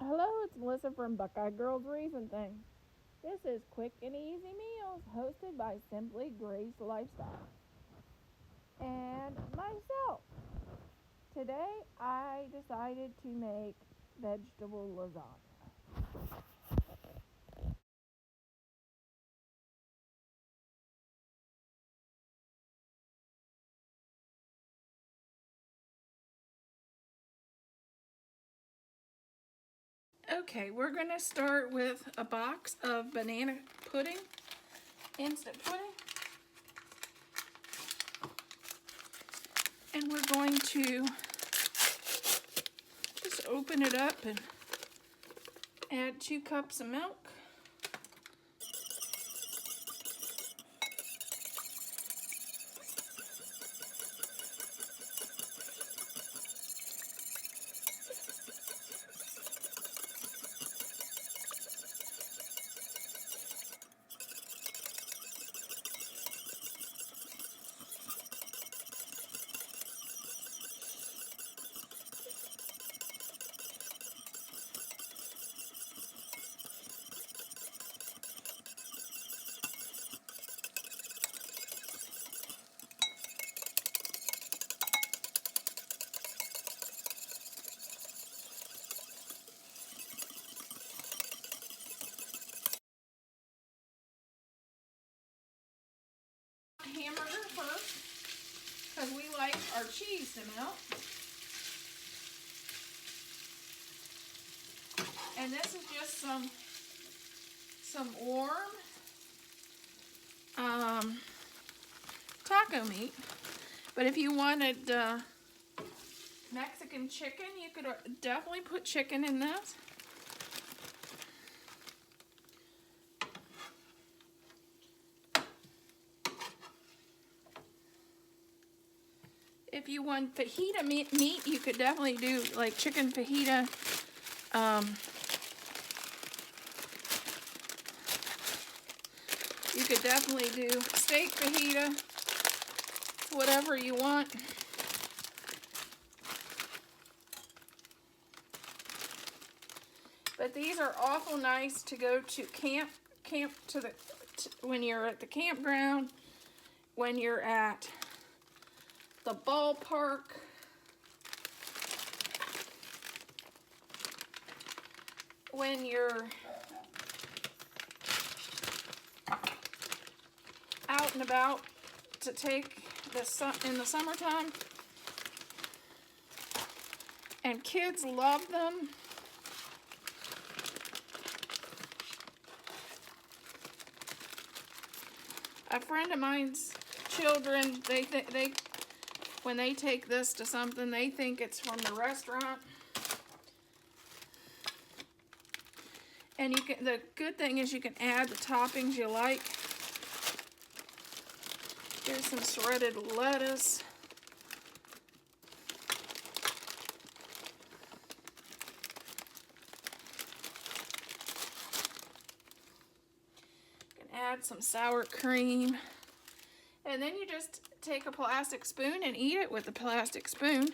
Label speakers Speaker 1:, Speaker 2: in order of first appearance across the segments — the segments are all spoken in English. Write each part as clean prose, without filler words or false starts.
Speaker 1: Hello, it's Melissa from Buckeye Girls Reason Things. This is Quick and Easy Meals, hosted by Simply Grace Lifestyle and myself. Today, I decided to make vegetable lasagna. Okay, we're going to start with a box of banana pudding, instant pudding, and we're going to just open it up and add 2 cups of milk. Hamburger first, because we like our cheese to melt. And this is just some warm taco meat. But if you wanted Mexican chicken, you could definitely put chicken in this. If you want fajita meat, you could definitely do like chicken fajita. You could definitely do steak fajita, whatever you want. But these are awful nice to go to when you're at the campground, when you're at the ballpark, when you're out and about to take in the summertime. And kids love them. A friend of mine's children, when they take this to something, they think it's from the restaurant. And the good thing is you can add the toppings you like. Here's some shredded lettuce. You can add some sour cream. And then you just take a plastic spoon and eat it with a plastic spoon.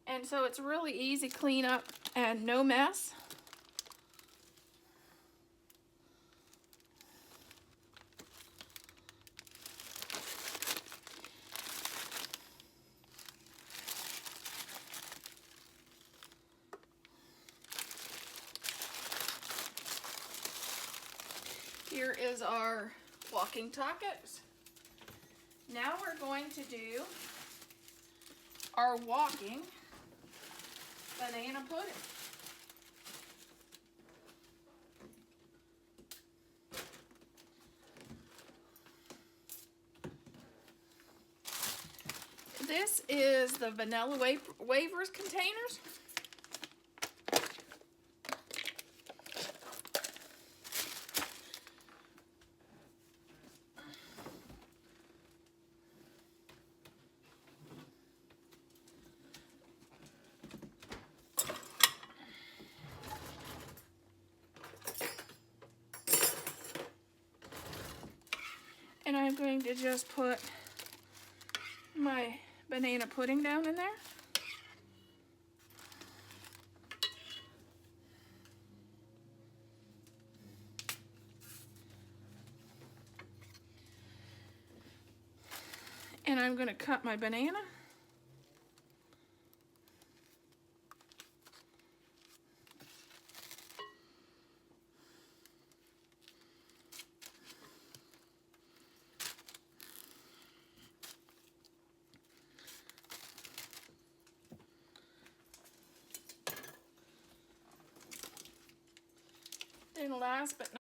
Speaker 1: And so it's really easy cleanup and no mess. Here is our walking tacos. Now we're going to do our walking banana pudding. This is the vanilla wafers containers. And I'm going to just put my banana pudding down in there.
Speaker 2: And I'm going to cut my banana. And last but